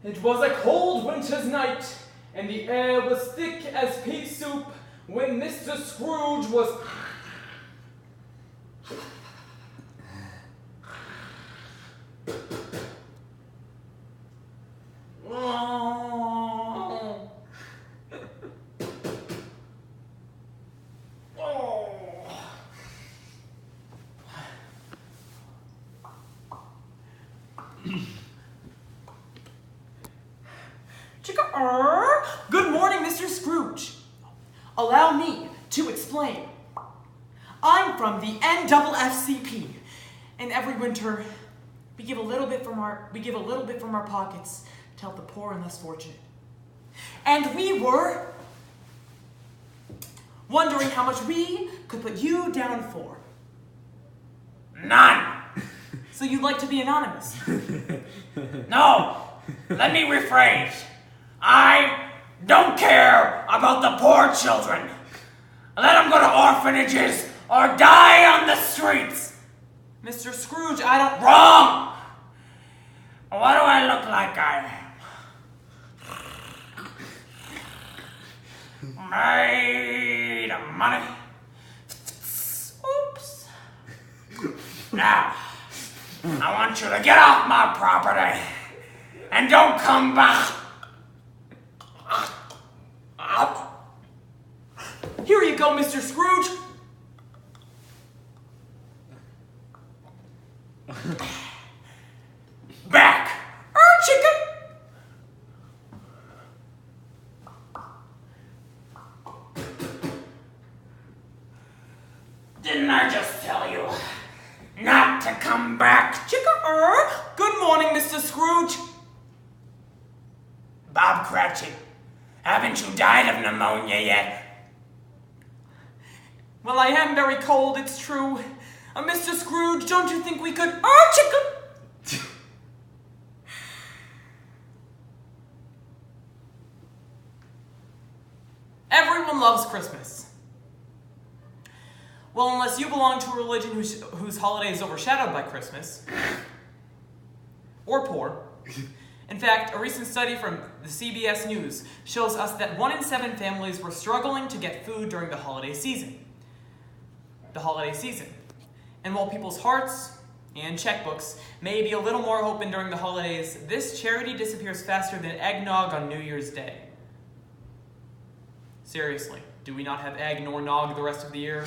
It was a cold winter's night, and the air was thick as pea soup when Mr. Scrooge was... Good morning, Mr. Scrooge. Allow me to explain. I'm from the NFFCP, and every winter we give a little bit from our pockets to help the poor and less fortunate. And we were wondering how much we could put you down for. None. So you'd like to be anonymous? No. Let me rephrase. I don't care about the poor children. Let them go to orphanages or die on the streets. Mr. Scrooge, I don't... Wrong! What do I look like I am? Made of money. Oops. Now, I want you to get off my property and don't come back. Here you go, Mr. Scrooge. Back. Chicken. Didn't I just tell you not to come back? Good morning, Mr. Scrooge. Bob Cratchit, haven't you died of pneumonia yet? Well, I am very cold, it's true. Mr. Scrooge, don't you think we could... chicken! Everyone loves Christmas. Well, unless you belong to a religion whose holiday is overshadowed by Christmas. Or poor. In fact, a recent study from the CBS News shows us that 1 in 7 families were struggling to get food during the holiday season. And while people's hearts and checkbooks may be a little more open during the holidays, this charity disappears faster than eggnog on New Year's Day. Seriously, do we not have egg nor nog the rest of the year?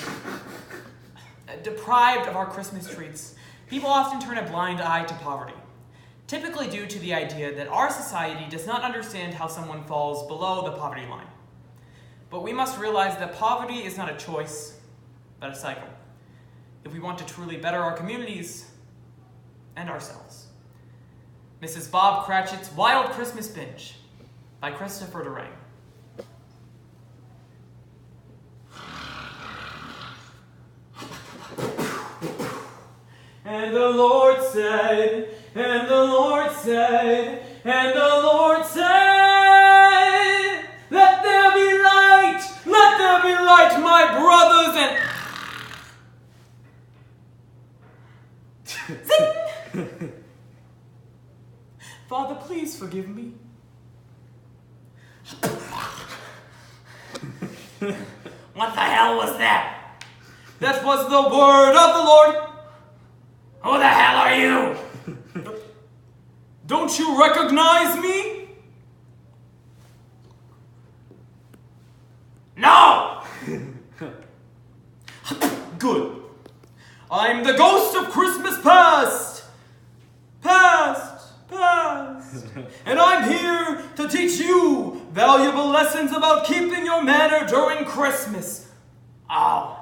Deprived of our Christmas treats, people often turn a blind eye to poverty, typically due to the idea that our society does not understand how someone falls below the poverty line. But we must realize that poverty is not a choice, but a cycle, if we want to truly better our communities and ourselves. Mrs. Bob Cratchit's Wild Christmas Binge by Christopher Durang. And the Lord said, and the Lord said, and the Lord said, let there be light, my brothers, and... Zing! Father, please forgive me. What the hell was that? That was the word of the Lord. Who the hell are you? Don't you recognize me? No! Good. I'm the ghost of Christmas past. And I'm here to teach you valuable lessons about keeping your manner during Christmas. Oh,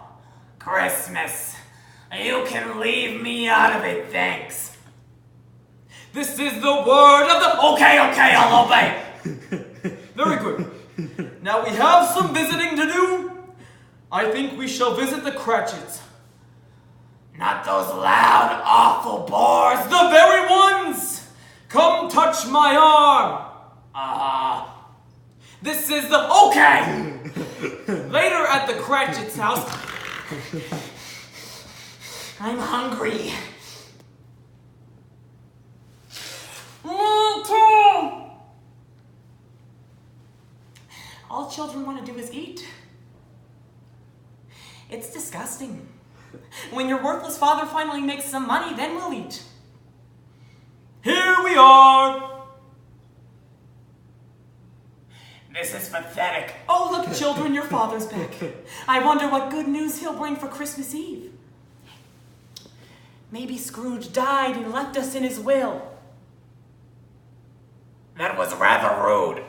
Christmas. You can leave me out of it, thanks. This is the word of the... Okay, I'll obey. Very good. Now we have some visiting to do. I think we shall visit the Cratchits. Not those loud, awful bores. The very ones! Come touch my arm. This is the... Okay! Later at the Cratchit's house... I'm hungry. When your worthless father finally makes some money, then we'll eat. Here we are. This is pathetic. Oh, look, children, your father's back. I wonder what good news he'll bring for Christmas Eve. Maybe Scrooge died and left us in his will. That was rather rude.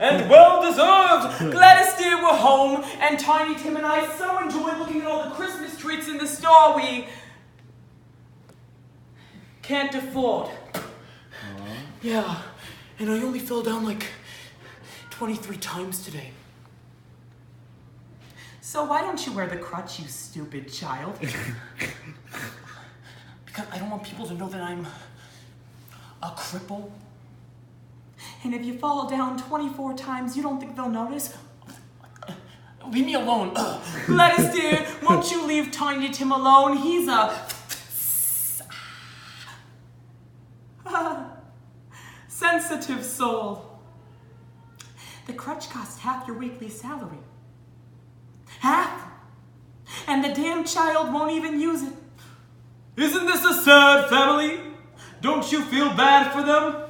And well deserved. Gladys dear, we're home, and Tiny Tim and I so enjoy looking at all the Christmas treats in the store we can't afford. Yeah, and I only fell down like 23 times today. So why don't you wear the crutch, you stupid child? Because I don't want people to know that I'm a cripple. And if you fall down 24 times, you don't think they'll notice? Leave me alone. Gladys dear, won't you leave Tiny Tim alone? He's a sensitive soul. The crutch costs half your weekly salary. Half! And the damn child won't even use it. Isn't this a sad family? Don't you feel bad for them?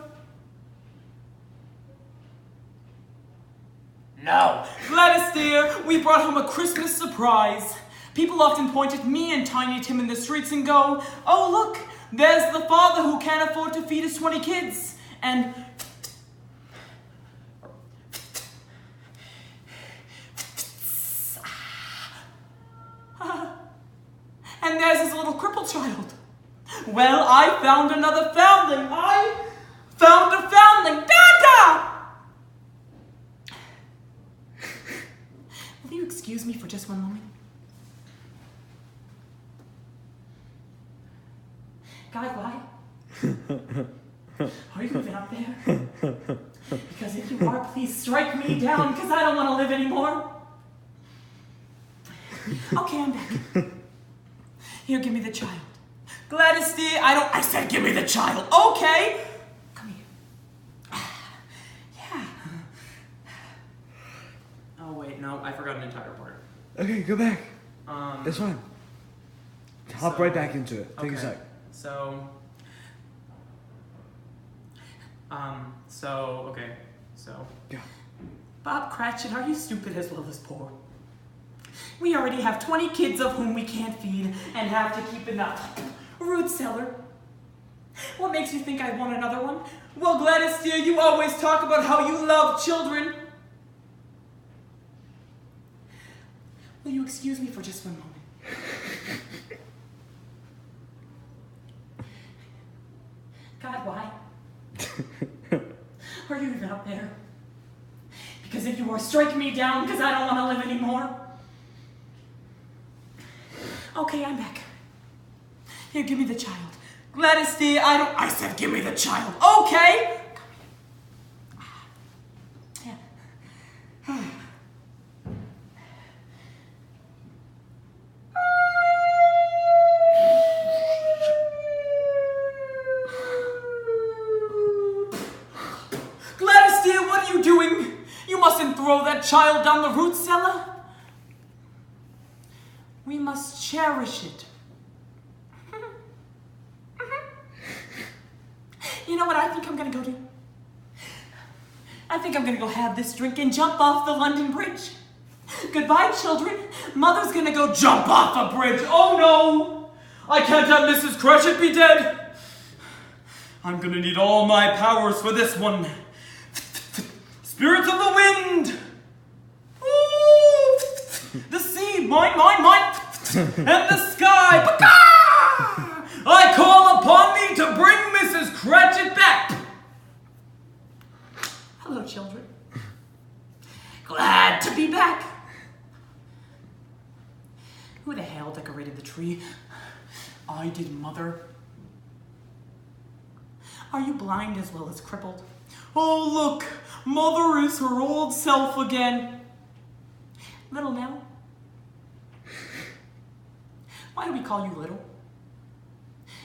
No. Gladys dear, we brought home a Christmas surprise. People often point at me and Tiny Tim in the streets and go, oh look, there's the father who can't afford to feed his 20 kids. And there's his little crippled child. Well, I found another foundling. I found a foundling. Dada! Will you excuse me for just one moment? Guy, why? Are you even up there? Because if you are, please strike me down, because I don't want to live anymore. Okay, I'm back. Here, give me the child. Gladys dear, I said give me the child. Okay. Come here. Yeah. Oh, wait, no, I forgot an entire part. Okay, go back. It's fine. Hop right back into it. Take a sec. Yeah. Bob Cratchit, are you stupid as well as poor? We already have 20 kids of whom we can't feed and have to keep enough. Root cellar. What makes you think I want another one? Well, Gladys dear, you always talk about how you love children. Will you excuse me for just one moment? God, why? Are you even up there? Because if you are, strike me down, because I don't want to live anymore. Okay, I'm back. Here, give me the child. Gladys dear, I said give me the child. Okay! Yeah. Gladys dear, what are you doing? You mustn't throw that child down the root cellar. We must cherish it. You know what I think I'm gonna go do? I think I'm gonna go have this drink and jump off the London Bridge. Goodbye, children. Mother's gonna go jump off a bridge. Oh no! I can't have Mrs. Cratchit be dead! I'm gonna need all my powers for this one. Spirits of the wind! Ooh! The sea, mine! And the sky! I call upon thee to bring Mrs. Cratchit back! Hello, children. Glad to be back. Who the hell decorated the tree? I did, Mother. Are you blind as well as crippled? Oh, look! Mother is her old self again. Little Nell? Why do we call you little?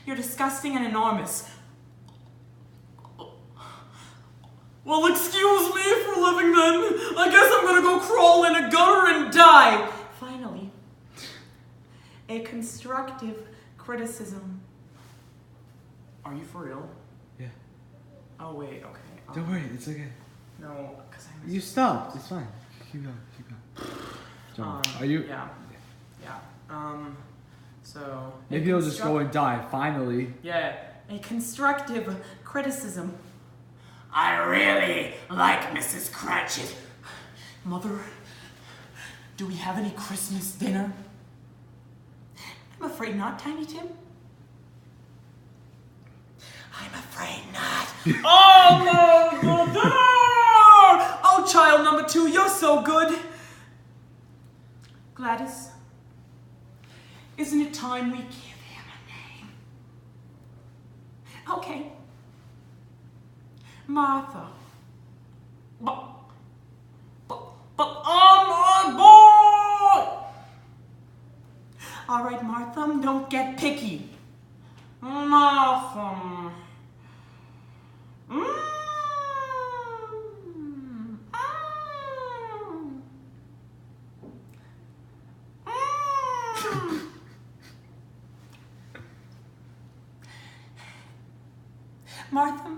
You're disgusting and enormous. Well, excuse me for living then. I guess I'm gonna go crawl in a gutter and die. Finally, a constructive criticism. Are you for real? Yeah. Oh, wait, okay. Don't worry, it's okay. No, because I You stopped. It's fine. Keep going. Are you? Yeah. So... Maybe he'll just go and die, finally. Yeah, a constructive criticism. I really like Mrs. Cratchit. Mother, do we have any Christmas dinner? I'm afraid not, Tiny Tim. I'm afraid not. Oh, no! Oh, child number 2, you're so good. Gladys, isn't it time we give him a name? Okay. Martha. But I'm on board! All right, Martha, don't get picky. Martha. Martha,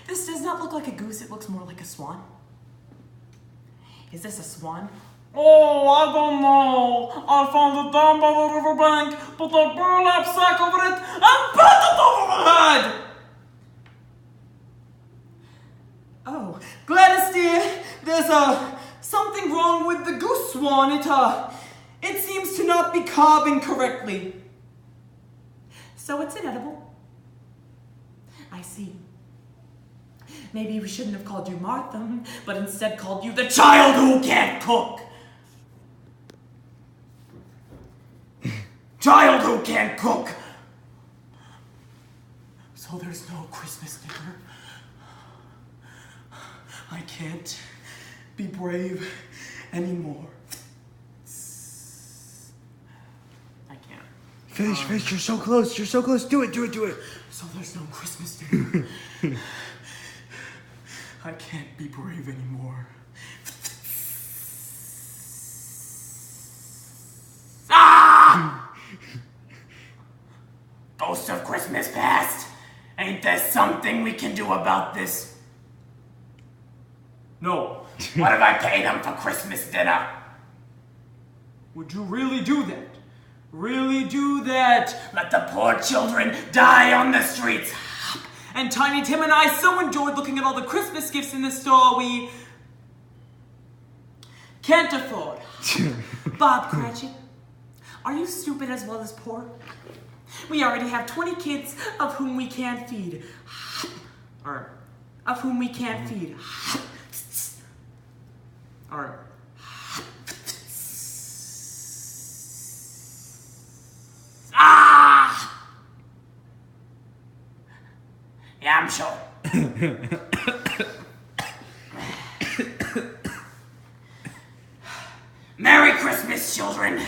this does not look like a goose, it looks more like a swan. Is this a swan? Oh, I don't know. I found it down by the riverbank, put a burlap sack over it, and put it over my head! Oh, Gladys dear, there's something wrong with the goose swan. It seems to not be carving correctly. So it's inedible. I see. Maybe we shouldn't have called you Martha, but instead called you the child who can't cook. Child who can't cook. So there's no Christmas dinner. I can't be brave anymore. I can't. Fish, you're so close. Do it. So there's no Christmas dinner. I can't be brave anymore. Ah! Ghost of Christmas past. Ain't there something we can do about this? No. What if I pay them for Christmas dinner? Would you really do that? Really do that? Let the poor children die on the streets. And Tiny Tim and I so enjoyed looking at all the Christmas gifts in the store we can't afford. Bob Cratchit, are you stupid as well as poor? We already have 20 kids of whom we can't feed. Or of whom we can't feed. Or Ah! Yeah, I'm sure. Merry Christmas, children.